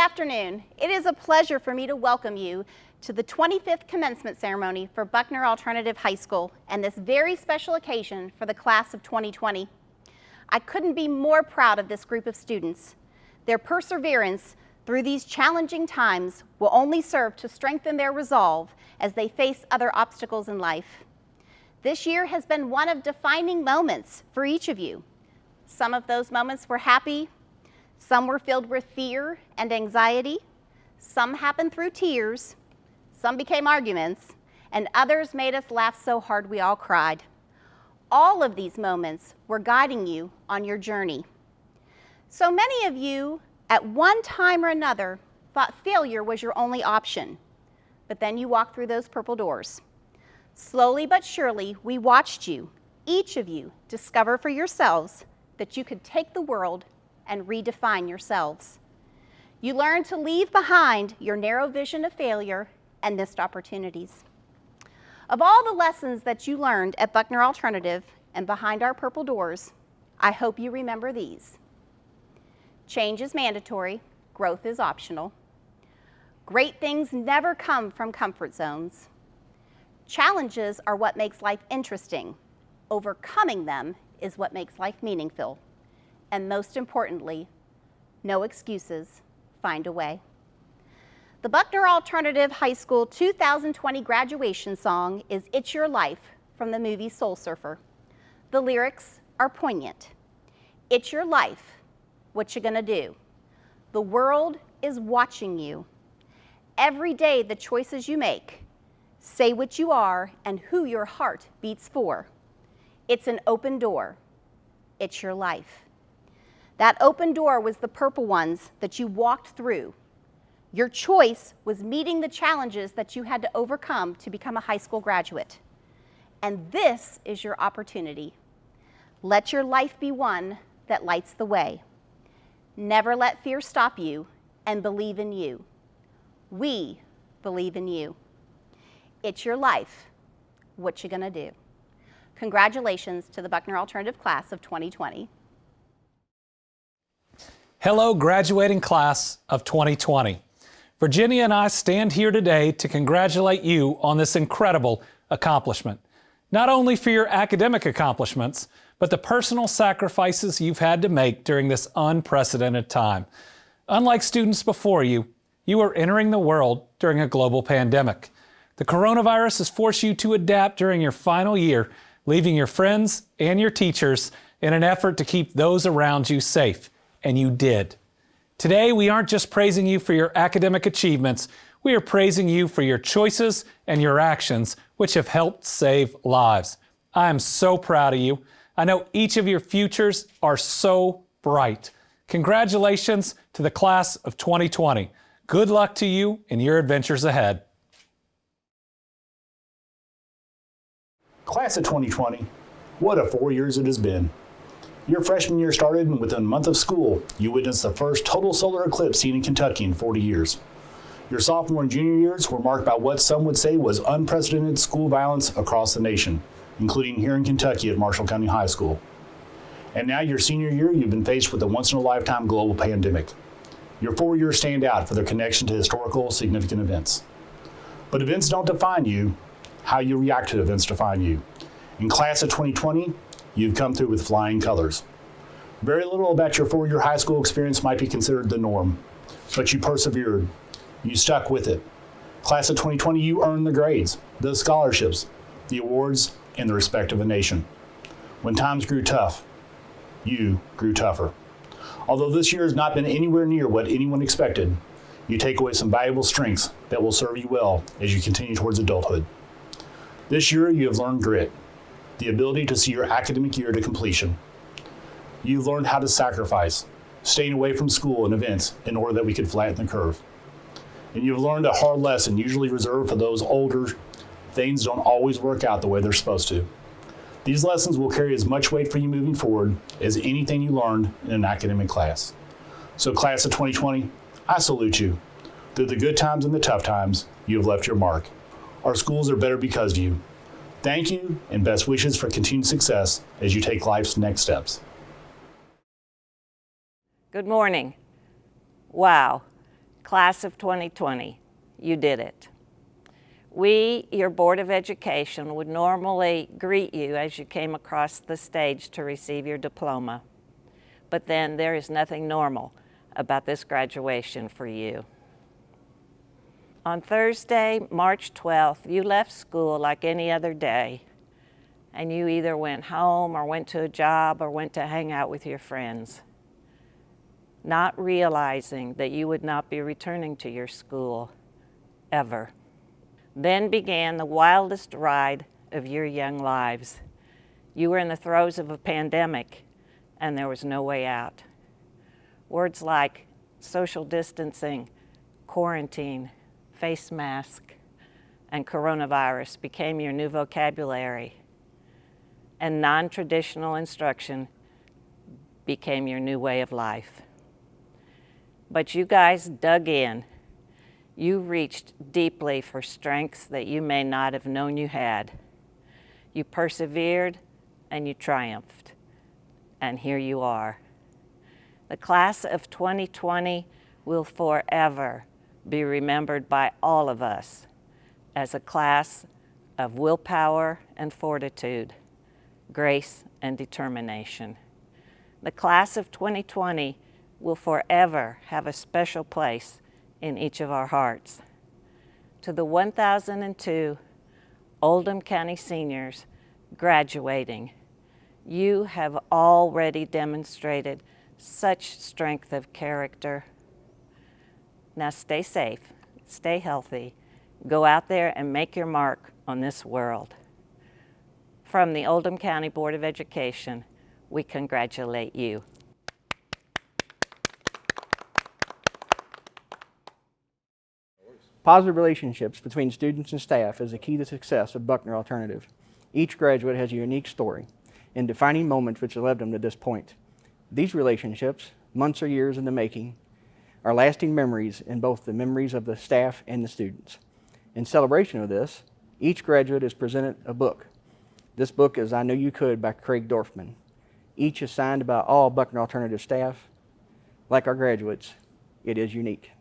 afternoon. It is a pleasure for me to welcome you to the 25th commencement ceremony for Buckner Alternative High School and this very special occasion for the class of 2020. I couldn't be more proud of this group of students. Their perseverance through these challenging times will only serve to strengthen their resolve as they face other obstacles in life. This year has been one of defining moments for each of you. Some of those moments were happy, some were filled with fear and anxiety, some happened through tears, some became arguments, and others made us laugh so hard we all cried. All of these moments were guiding you on your journey. So many of you, at one time or another, thought failure was your only option, but then you walked through those purple doors. Slowly but surely, we watched you, each of you, discover for yourselves that you could take the world and redefine yourselves. You learned to leave behind your narrow vision of failure and missed opportunities. Of all the lessons that you learned at Buckner Alternative and behind our purple doors, I hope you remember these. Change is mandatory, growth is optional. Great things never come from comfort zones. Challenges are what makes life interesting. Overcoming them is what makes life meaningful. And most importantly, no excuses, find a way. The Buckner Alternative High School 2020 graduation song is It's Your Life from the movie Soul Surfer. The lyrics are poignant. It's your life, what you gonna do? The world is watching you. Every day the choices you make, say what you are and who your heart beats for. It's an open door. It's your life. That open door was the purple ones that you walked through. Your choice was meeting the challenges that you had to overcome to become a high school graduate. And this is your opportunity. Let your life be one that lights the way. Never let fear stop you and believe in you. We believe in you. It's your life. What you gonna do? Congratulations to the Buckner Alternative Class of 2020. Hello, graduating class of 2020. Virginia and I stand here today to congratulate you on this incredible accomplishment. Not only for your academic accomplishments, but the personal sacrifices you've had to make during this unprecedented time. Unlike students before you, you are entering the world during a global pandemic. The coronavirus has forced you to adapt during your final year, leaving your friends and your teachers in an effort to keep those around you safe, and you did. Today, we aren't just praising you for your academic achievements, we are praising you for your choices and your actions, which have helped save lives. I am so proud of you. I know each of your futures are so bright. Congratulations to the class of 2020. Good luck to you in your adventures ahead. Class of 2020, what a 4 years it has been. Your freshman year started, and within a month of school, you witnessed the first total solar eclipse seen in Kentucky in 40 years. Your sophomore and junior years were marked by what some would say was unprecedented school violence across the nation, including here in Kentucky at Marshall County High School. And now your senior year, you've been faced with a once-in-a-lifetime global pandemic. Your 4 years stand out for their connection to historical significant events. But events don't define you. How you react to events define you. In class of 2020, you've come through with flying colors. Very little about your 4-year high school experience might be considered the norm, but you persevered. You stuck with it. Class of 2020, you earned the grades, the scholarships, the awards, and the respect of a nation. When times grew tough, you grew tougher. Although this year has not been anywhere near what anyone expected, you take away some valuable strengths that will serve you well as you continue towards adulthood. This year, you have learned grit, the ability to see your academic year to completion. You've learned how to sacrifice, staying away from school and events in order that we could flatten the curve. And you've learned a hard lesson usually reserved for those older. Things don't always work out the way they're supposed to. These lessons will carry as much weight for you moving forward as anything you learned in an academic class. So class of 2020, I salute you. Through the good times and the tough times, you have left your mark. Our schools are better because of you. Thank you, and best wishes for continued success as you take life's next steps. Good morning. Wow. Class of 2020, you did it. We, your Board of Education, would normally greet you as you came across the stage to receive your diploma. But then there is nothing normal about this graduation for you. On Thursday, March 12th, you left school like any other day, and you either went home or went to a job or went to hang out with your friends, not realizing that you would not be returning to your school ever. Then began the wildest ride of your young lives. You were in the throes of a pandemic, and there was no way out. Words like social distancing, quarantine, face mask, and coronavirus became your new vocabulary, and non-traditional instruction became your new way of life. But you guys dug in. You reached deeply for strengths that you may not have known you had. You persevered and you triumphed. And here you are. The class of 2020 will forever be remembered by all of us as a class of willpower and fortitude, grace and determination. The class of 2020 will forever have a special place in each of our hearts. To the 1,002 Oldham County seniors graduating, you have already demonstrated such strength of character. Now stay safe, stay healthy, go out there and make your mark on this world. From the Oldham County Board of Education, we congratulate you. Positive relationships between students and staff is the key to success of Buckner Alternative. Each graduate has a unique story and defining moments which led them to this point. These relationships, months or years in the making, are lasting memories in both the memories of the staff and the students. In celebration of this, each graduate is presented a book. This book is I Knew You Could by Craig Dorfman. Each is signed by all Buckner Alternative staff. Like our graduates, it is unique.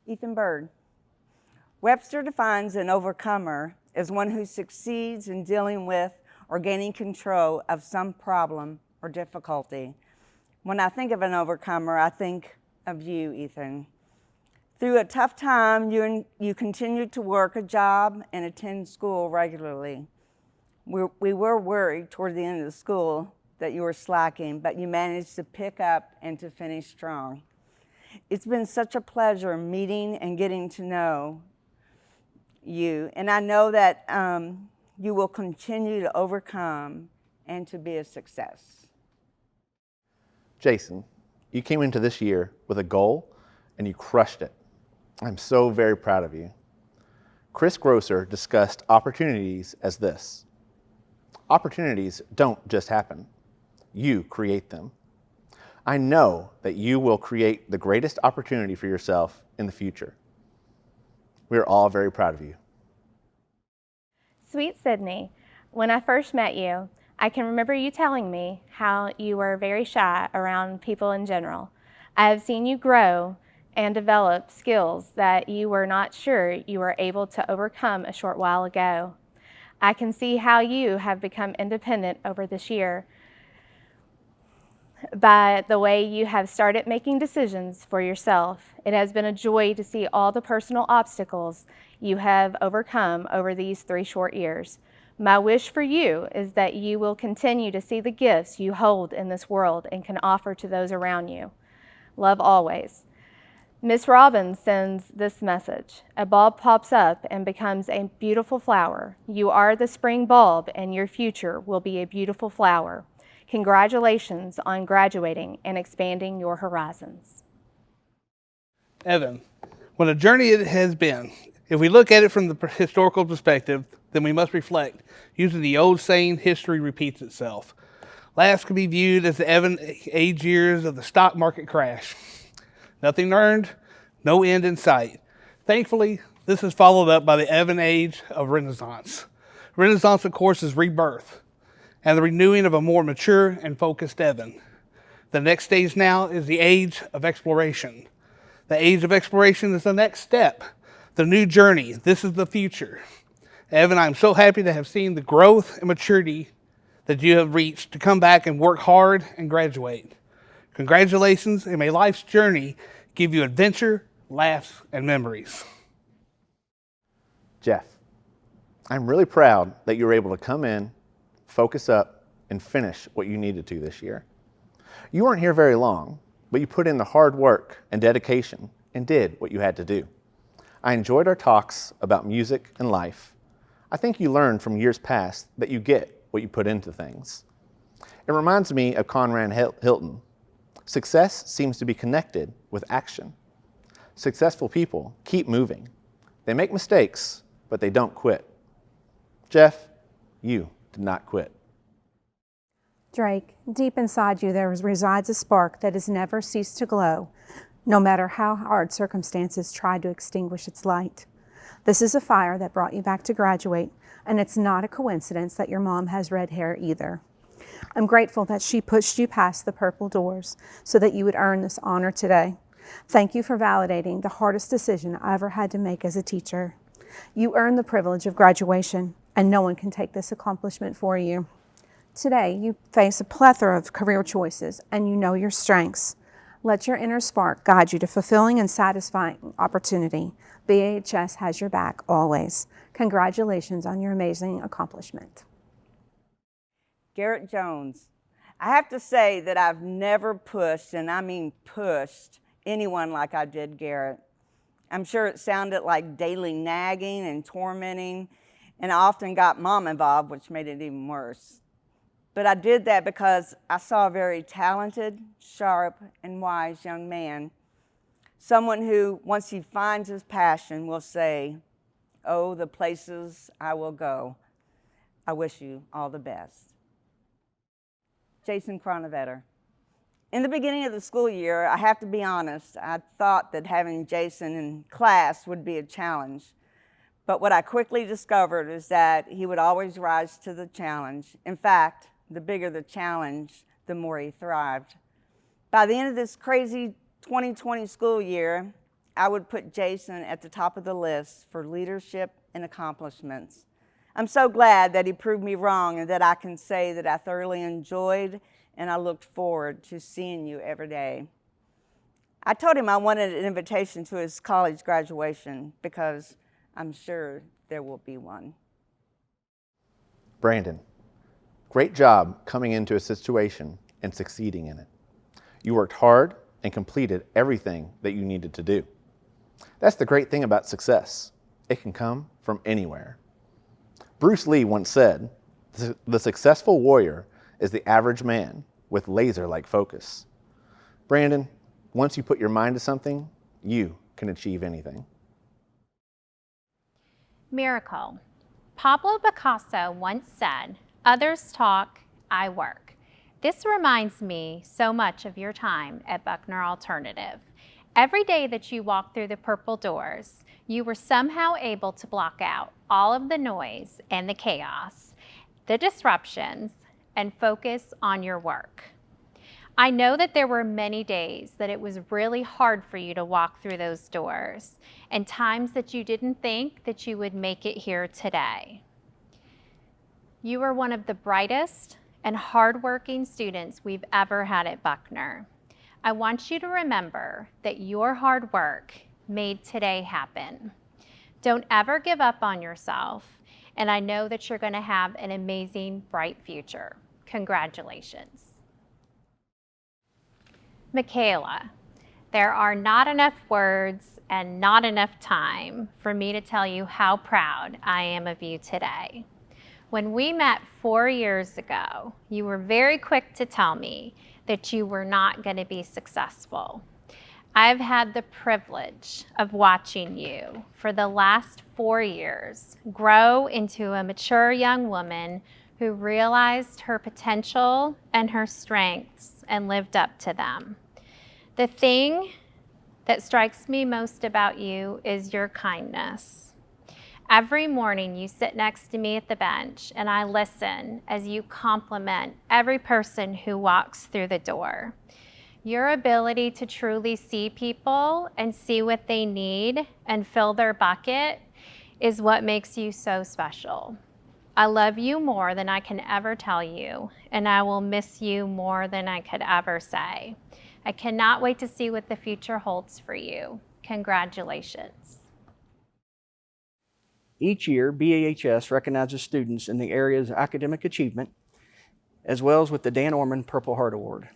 Ethan Bird. Webster defines an overcomer as one who succeeds in dealing with or gaining control of some problem or difficulty. When I think of an overcomer, I think of you, Ethan. Through a tough time, you continued to work a job and attend school regularly. We were worried toward the end of the school that you were slacking, but you managed to pick up and to finish strong. It's been such a pleasure meeting and getting to know you, and I know that you will continue to overcome and to be a success. Jason, you came into this year with a goal and you crushed it. I'm so very proud of you. Chris Grosser discussed opportunities as this. Opportunities don't just happen. You create them. I know that you will create the greatest opportunity for yourself in the future. We are all very proud of you. Sweet Sydney, when I first met you, I can remember you telling me how you were very shy around people in general. I have seen you grow and develop skills that you were not sure you were able to overcome a short while ago. I can see how you have become independent over this year by the way you have started making decisions for yourself. It has been a joy to see all the personal obstacles you have overcome over these 3 short years. My wish for you is that you will continue to see the gifts you hold in this world and can offer to those around you. Love always. Miss Robbins sends this message. A bulb pops up and becomes a beautiful flower. You are the spring bulb and your future will be a beautiful flower. Congratulations on graduating and expanding your horizons. Evan, what a journey it has been. If we look at it from the historical perspective, then we must reflect, using the old saying, history repeats itself. Last can be viewed as the Evan age years of the stock market crash. Nothing earned, no end in sight. Thankfully, this is followed up by the Evan age of Renaissance. Renaissance, of course, is rebirth. and the renewing of a more mature and focused Evan. The next stage now is the age of exploration. The age of exploration is the next step, the new journey. This is the future. Evan, I'm so happy to have seen the growth and maturity that you have reached to come back and work hard and graduate. Congratulations, and may life's journey give you adventure, laughs, and memories. Jeff, I'm really proud that you were able to come in, focus up, and finish what you needed to this year. You weren't here very long, but you put in the hard work and dedication and did what you had to do. I enjoyed our talks about music and life. I think you learned from years past that you get what you put into things. It reminds me of Conrad Hilton. Success seems to be connected with action. Successful people keep moving. They make mistakes, but they don't quit. Jeff, you did not quit. Drake, deep inside you there resides a spark that has never ceased to glow, no matter how hard circumstances try to extinguish its light. This is a fire that brought you back to graduate, and it's not a coincidence that your mom has red hair either. I'm grateful that she pushed you past the purple doors so that you would earn this honor today. Thank you for validating the hardest decision I ever had to make as a teacher. You earned the privilege of graduation, and no one can take this accomplishment for you. Today, you face a plethora of career choices, and you know your strengths. Let your inner spark guide you to fulfilling and satisfying opportunity. BHS has your back always. Congratulations on your amazing accomplishment. Garrett Jones. I have to say that I've never pushed, and I mean pushed, anyone like I did Garrett. I'm sure it sounded like daily nagging and tormenting, and I often got Mom involved, which made it even worse. But I did that because I saw a very talented, sharp, and wise young man. Someone who, once he finds his passion, will say, "Oh, the places I will go." I wish you all the best. Jason Cronavetter. In the beginning of the school year, I have to be honest, I thought that having Jason in class would be a challenge. But what I quickly discovered is that he would always rise to the challenge. In fact, the bigger the challenge, the more he thrived. By the end of this crazy 2020 school year, I would put Jason at the top of the list for leadership and accomplishments. I'm so glad that he proved me wrong and that I can say that I thoroughly enjoyed and I looked forward to seeing you every day. I told him I wanted an invitation to his college graduation because I'm sure there will be one. Brandon, great job coming into a situation and succeeding in it. You worked hard and completed everything that you needed to do. That's the great thing about success. It can come from anywhere. Bruce Lee once said, "The successful warrior is the average man with laser-like focus." Brandon, once you put your mind to something, you can achieve anything. Miracle. Pablo Picasso once said, "Others talk, I work." This reminds me so much of your time at Buckner Alternative. Every day that you walked through the purple doors, you were somehow able to block out all of the noise and the chaos, the disruptions, and focus on your work. I know that there were many days that it was really hard for you to walk through those doors, and times that you didn't think that you would make it here today. You are one of the brightest and hardworking students we've ever had at Buckner. I want you to remember that your hard work made today happen. Don't ever give up on yourself, and I know that you're going to have an amazing, bright future. Congratulations. Michaela, there are not enough words and not enough time for me to tell you how proud I am of you today. When we met 4 years ago, you were very quick to tell me that you were not going to be successful. I've had the privilege of watching you for the last 4 years grow into a mature young woman who realized her potential and her strengths and lived up to them. The thing that strikes me most about you is your kindness. Every morning you sit next to me at the bench and I listen as you compliment every person who walks through the door. Your ability to truly see people and see what they need and fill their bucket is what makes you so special. I love you more than I can ever tell you, and I will miss you more than I could ever say. I cannot wait to see what the future holds for you. Congratulations. Each year, BAHS recognizes students in the areas of academic achievement, as well as with the Dan Orman Purple Heart Award.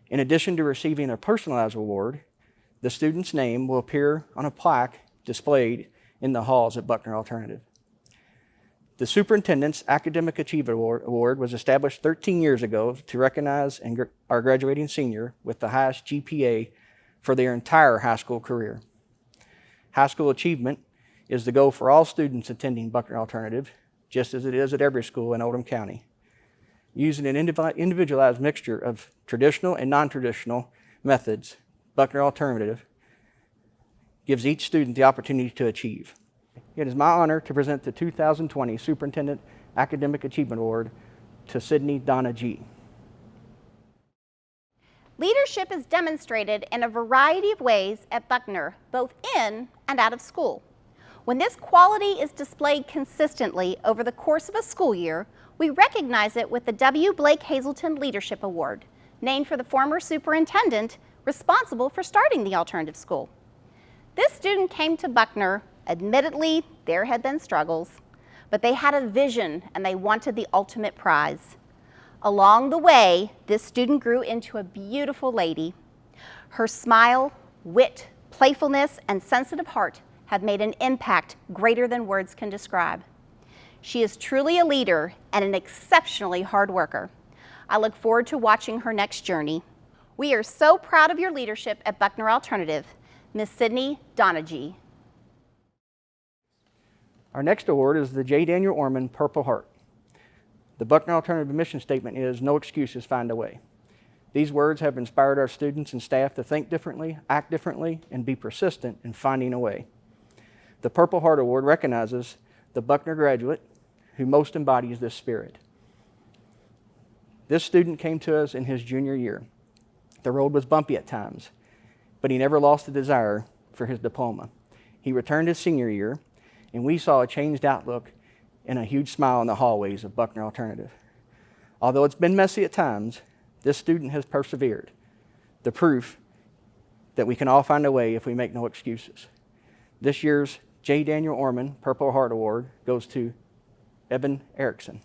In addition to receiving a personalized award, the student's name will appear on a plaque displayed in the halls at Buckner Alternative. The Superintendent's Academic Achievement Award was established 13 years ago to recognize our graduating senior with the highest GPA for their entire high school career. High school achievement is the goal for all students attending Buckner Alternative, just as it is at every school in Oldham County. Using an individualized mixture of traditional and non-traditional methods, Buckner Alternative gives each student the opportunity to achieve. It is my honor to present the 2020 Superintendent Academic Achievement Award to Sydney Donna G. Leadership is demonstrated in a variety of ways at Buckner, both in and out of school. When this quality is displayed consistently over the course of a school year, we recognize it with the W. Blake Hazelton Leadership Award, named for the former superintendent responsible for starting the alternative school. This student came to Buckner. Admittedly, there had been struggles, but they had a vision and they wanted the ultimate prize. Along the way, this student grew into a beautiful lady. Her smile, wit, playfulness, and sensitive heart have made an impact greater than words can describe. She is truly a leader and an exceptionally hard worker. I look forward to watching her next journey. We are so proud of your leadership at Buckner Alternative, Ms. Sydney Donaghy. Our next award is the J. Daniel Orman Purple Heart. The Buckner Alternative mission statement is, "No excuses, find a way." These words have inspired our students and staff to think differently, act differently, and be persistent in finding a way. The Purple Heart Award recognizes the Buckner graduate who most embodies this spirit. This student came to us in his junior year. The road was bumpy at times, but he never lost the desire for his diploma. He returned his senior year, and we saw a changed outlook and a huge smile in the hallways of Buckner Alternative. Although it's been messy at times, this student has persevered, the proof that we can all find a way if we make no excuses. This year's J. Daniel Orman Purple Heart Award goes to Evan Erickson.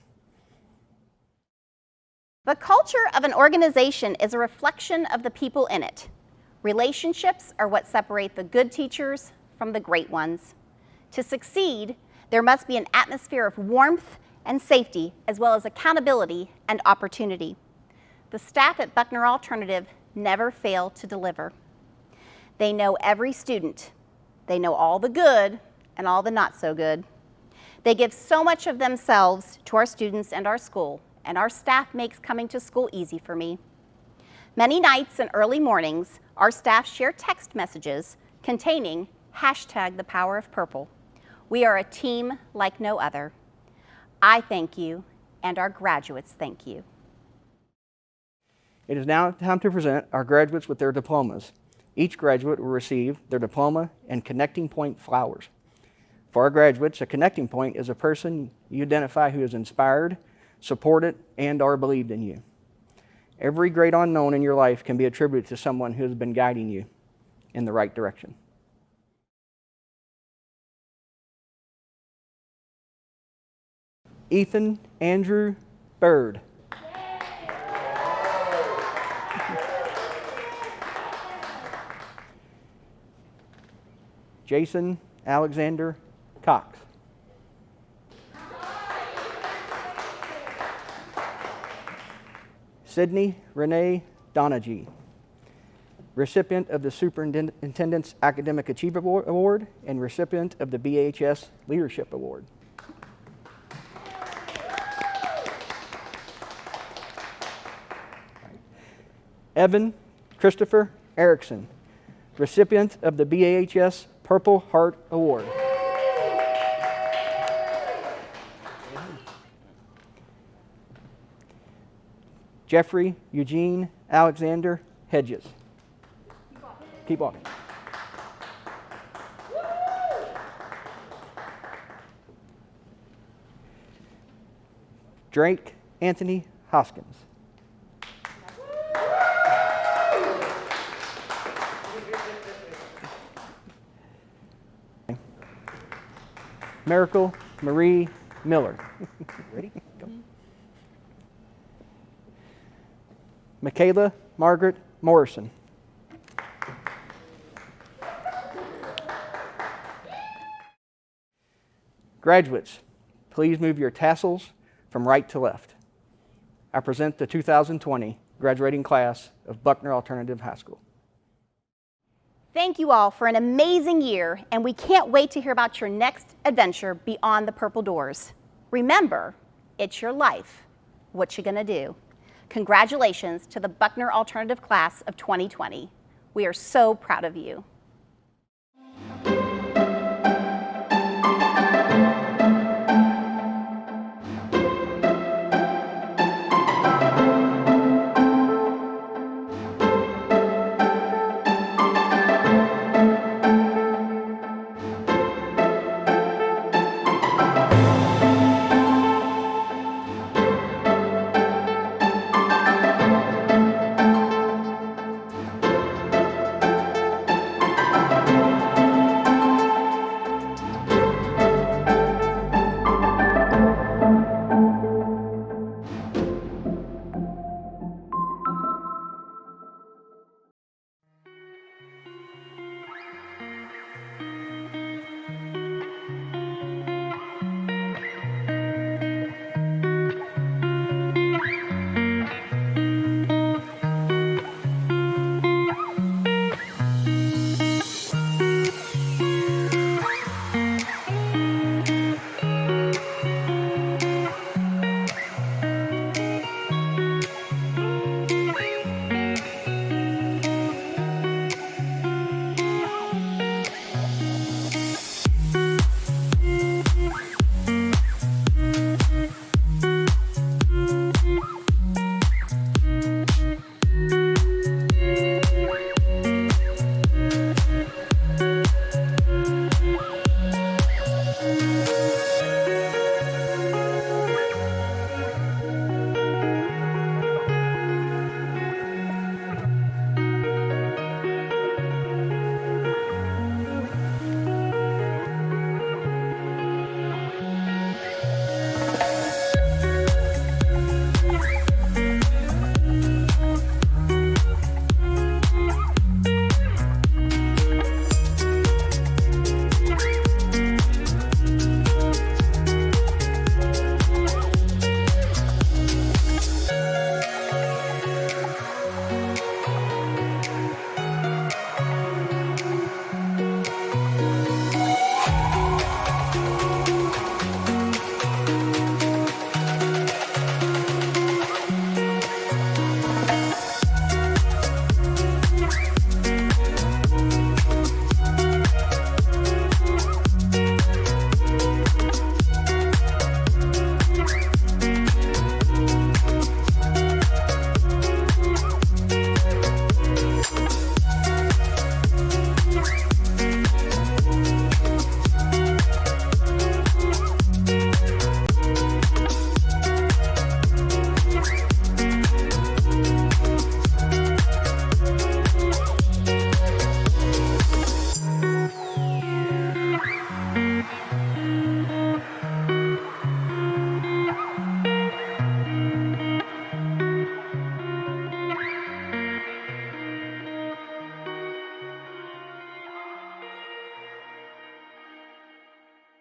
The culture of an organization is a reflection of the people in it. Relationships are what separate the good teachers from the great ones. To succeed, there must be an atmosphere of warmth and safety, as well as accountability and opportunity. The staff at Buckner Alternative never fail to deliver. They know every student. They know all the good and all the not so good. They give so much of themselves to our students and our school, and our staff makes coming to school easy for me. Many nights and early mornings, our staff share text messages containing #ThePowerOfPurple. We are a team like no other. I thank you, and our graduates thank you. It is now time to present our graduates with their diplomas. Each graduate will receive their diploma and connecting point flowers. For our graduates, a connecting point is a person you identify who is inspired, supported, and/or believed in you. Every great unknown in your life can be attributed to someone who has been guiding you in the right direction. Ethan Andrew Bird. Jason Alexander Cox. Sydney Renee Donaghy, recipient of the Superintendent's Academic Achievement Award and recipient of the BAHS Leadership Award. Evan Christopher Erickson, recipient of the BAHS Purple Heart Award. Jeffrey Eugene Alexander Hedges. Keep walking. Drake Anthony Hoskins. Miracle Marie Miller. Ready? Go. Michaela Margaret Morrison. Graduates, please move your tassels from right to left. I present the 2020 graduating class of Buckner Alternative High School. Thank you all for an amazing year, and we can't wait to hear about your next adventure beyond the purple doors. Remember, it's your life. What you gonna do? Congratulations to the Buckner Alternative Class of 2020. We are so proud of you.